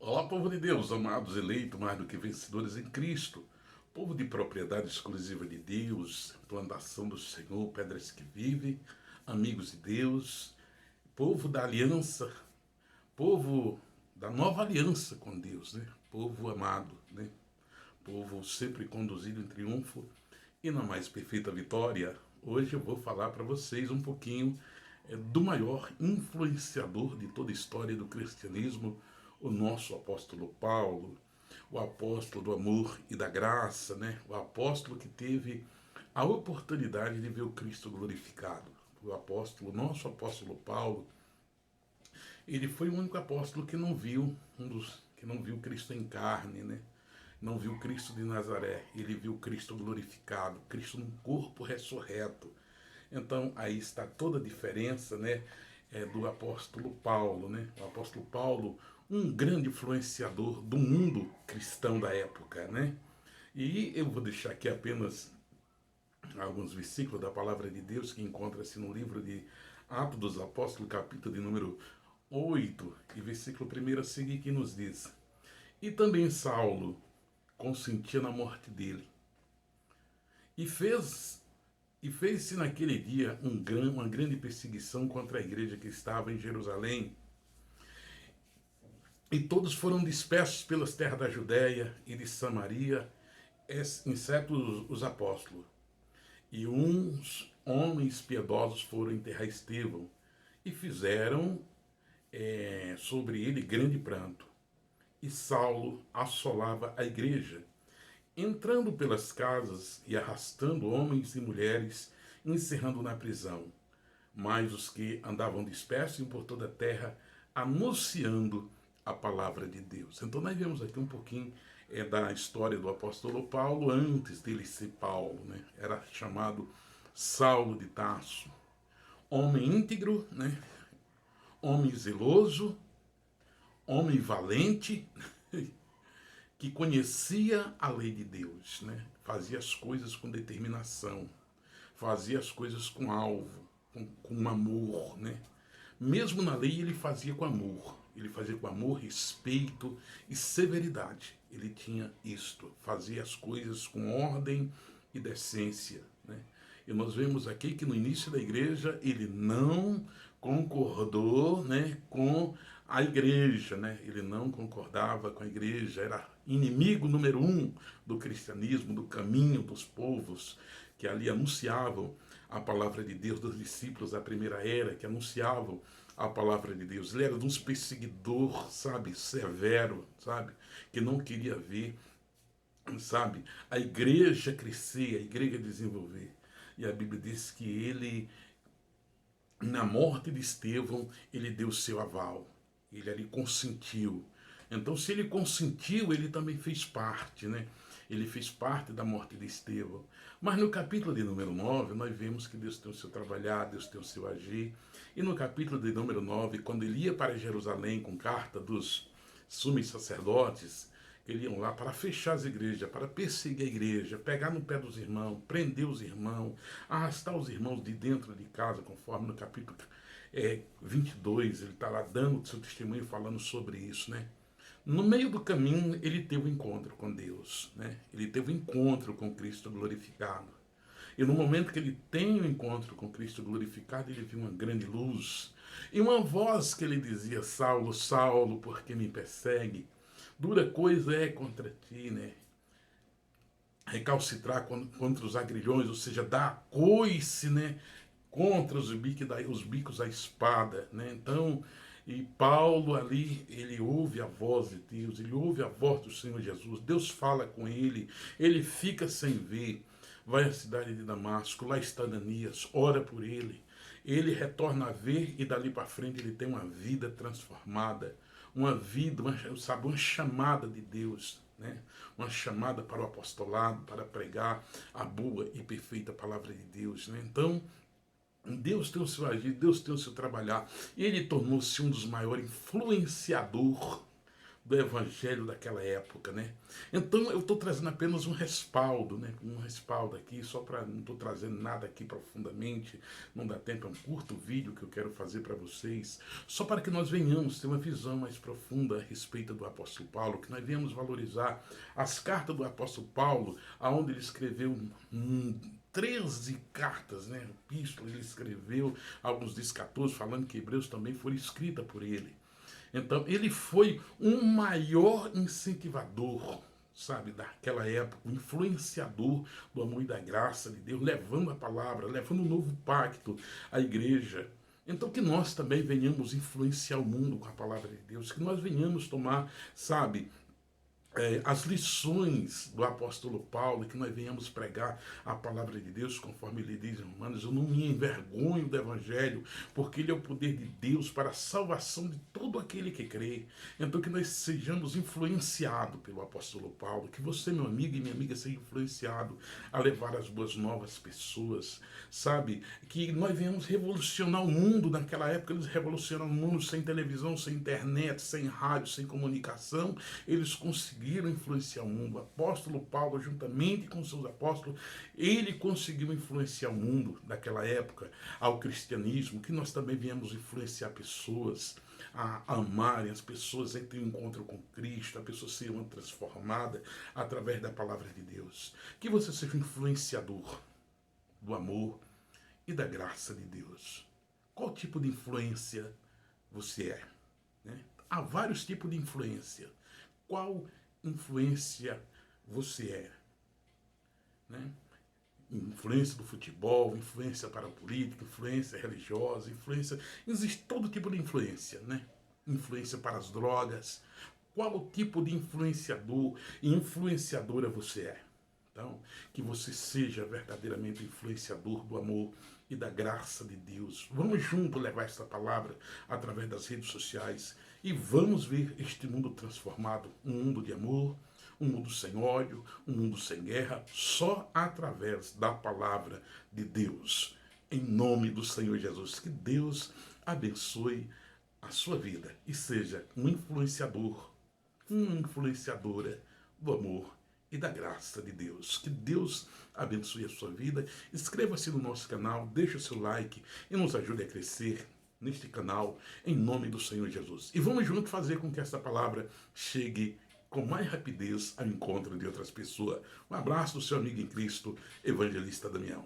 Olá, povo de Deus, amados, eleitos, mais do que vencedores em Cristo, povo de propriedade exclusiva de Deus, plantação do Senhor, pedras que vivem, amigos de Deus, povo da aliança, povo da nova aliança com Deus, né? Povo amado, né? Povo sempre conduzido em triunfo e na mais perfeita vitória. Hoje eu vou falar para vocês um pouquinho do maior influenciador de toda a história do cristianismo, o nosso apóstolo Paulo, o apóstolo do amor e da graça, né? O apóstolo que teve a oportunidade de ver o Cristo glorificado. O apóstolo, nosso apóstolo Paulo, ele foi o único apóstolo que não viu que não viu Cristo em carne, né? Não viu Cristo de Nazaré, ele viu Cristo glorificado, Cristo num corpo ressurreto. Então aí está toda a diferença, né, do apóstolo Paulo, né? O apóstolo Paulo, um grande influenciador do mundo cristão da época, né? E eu vou deixar aqui apenas alguns versículos da palavra de Deus que encontra-se no livro de Atos dos Apóstolos, capítulo de número 8 e versículo 1 a seguir, que nos diz: E também Saulo consentia na morte dele, e fez-se naquele dia uma grande perseguição contra a igreja que estava em Jerusalém, e todos foram dispersos pelas terras da Judéia e de Samaria, exceto os apóstolos. E uns homens piedosos foram enterrar Estevão, e fizeram sobre ele grande pranto. E Saulo assolava a igreja, entrando pelas casas e arrastando homens e mulheres, encerrando na prisão. Mas os que andavam dispersos por toda a terra, anunciando a palavra de Deus. Então nós vemos aqui um pouquinho da história do apóstolo Paulo antes dele ser Paulo, né? Era chamado Saulo de Tarso, homem íntegro, né? Homem zeloso, homem valente, que conhecia a lei de Deus, né? Fazia as coisas com determinação, fazia as coisas com alvo, com amor, né? Mesmo na lei ele fazia com amor, ele fazia com amor, respeito e severidade. Ele tinha isto, fazia as coisas com ordem e decência, né? E nós vemos aqui que no início da igreja ele não concordou, né, com a igreja, né? Ele não concordava com a igreja, era inimigo número um do cristianismo, do caminho dos povos que ali anunciavam a palavra de Deus, dos discípulos da primeira era, que anunciavam a palavra de Deus. Ele era de uns perseguidor, sabe, severo, sabe, que não queria ver, sabe, a igreja crescer, a igreja desenvolver. E a Bíblia diz que ele, na morte de Estevão, ele deu seu aval. Ele ali consentiu. Então, se ele consentiu, ele também fez parte, né? Ele fez parte da morte de Estevão. Mas no capítulo de número 9 nós vemos que Deus tem o seu trabalhar, Deus tem o seu agir. E no capítulo de número 9 quando ele ia para Jerusalém com carta dos sumos sacerdotes, que iam lá para fechar as igrejas, para perseguir a igreja, pegar no pé dos irmãos, prender os irmãos, arrastar os irmãos de dentro de casa, conforme no capítulo 22, ele está lá dando seu testemunho, falando sobre isso, né? No meio do caminho, ele teve um encontro com Deus, né? Ele teve um encontro com Cristo glorificado. E no momento que ele tem um encontro com Cristo glorificado, ele viu uma grande luz. E uma voz que ele dizia: Saulo, Saulo, por que me persegue? Dura coisa é contra ti, né? Recalcitrar contra os agrilhões, ou seja, dar coice, né? Contra os bicos da espada, né? Então, e Paulo ali, ele ouve a voz de Deus, ele ouve a voz do Senhor Jesus, Deus fala com ele fica sem ver, vai à cidade de Damasco, lá está Ananias, ora por ele retorna a ver e dali para frente ele tem uma vida transformada, uma vida, uma chamada de Deus, né? Uma chamada para o apostolado, para pregar a boa e perfeita palavra de Deus, né? Então, Deus tem o seu agir, Deus tem o seu trabalhar. Ele tornou-se um dos maiores influenciadores do evangelho daquela época, né? Então eu estou trazendo apenas um respaldo, né? Um respaldo aqui, só para não estou trazendo nada aqui profundamente, não dá tempo, é um curto vídeo que eu quero fazer para vocês, só para que nós venhamos ter uma visão mais profunda a respeito do apóstolo Paulo, que nós venhamos valorizar as cartas do apóstolo Paulo, aonde ele escreveu 13 cartas, né? Epístolas, ele escreveu, alguns diz 14, falando que Hebreus também foi escrita por ele. Então, ele foi um maior incentivador, sabe, daquela época, um influenciador do amor e da graça de Deus, levando a palavra, levando o novo pacto à igreja. Então, que nós também venhamos influenciar o mundo com a palavra de Deus, que nós venhamos tomar, sabe, as lições do apóstolo Paulo, que nós venhamos pregar a palavra de Deus, conforme ele diz em Romanos, eu não me envergonho do evangelho, porque ele é o poder de Deus para a salvação de todo aquele que crê. Então que nós sejamos influenciados pelo apóstolo Paulo, que você, meu amigo e minha amiga, seja influenciado a levar as boas novas às pessoas, sabe? Que nós venhamos revolucionar o mundo. Naquela época eles revolucionaram o mundo sem televisão, sem internet, sem rádio, sem comunicação. Eles conseguiram influenciar o mundo. O apóstolo Paulo, juntamente com seus apóstolos, ele conseguiu influenciar o mundo daquela época ao cristianismo, que nós também viemos influenciar pessoas a amarem, as pessoas a terem um encontro com Cristo, a pessoa ser uma transformada através da palavra de Deus. Que você seja um influenciador do amor e da graça de Deus. Qual tipo de influência você é? Né? Há vários tipos de influência. Qual influência você é? Né? Influência do futebol, influência para a política, influência religiosa, influência... Existe todo tipo de influência, né? Influência para as drogas. Qual tipo de influenciador e influenciadora você é? Então, que você seja verdadeiramente influenciador do amor e da graça de Deus. Vamos juntos levar essa palavra através das redes sociais e vamos ver este mundo transformado, um mundo de amor, um mundo sem ódio, um mundo sem guerra, só através da palavra de Deus. Em nome do Senhor Jesus, que Deus abençoe a sua vida e seja um influenciador, uma influenciadora do amor e da graça de Deus. Que Deus abençoe a sua vida. Inscreva-se no nosso canal, deixe o seu like e nos ajude a crescer neste canal, em nome do Senhor Jesus. E vamos juntos fazer com que essa palavra chegue com mais rapidez ao encontro de outras pessoas. Um abraço do seu amigo em Cristo, Evangelista Damião.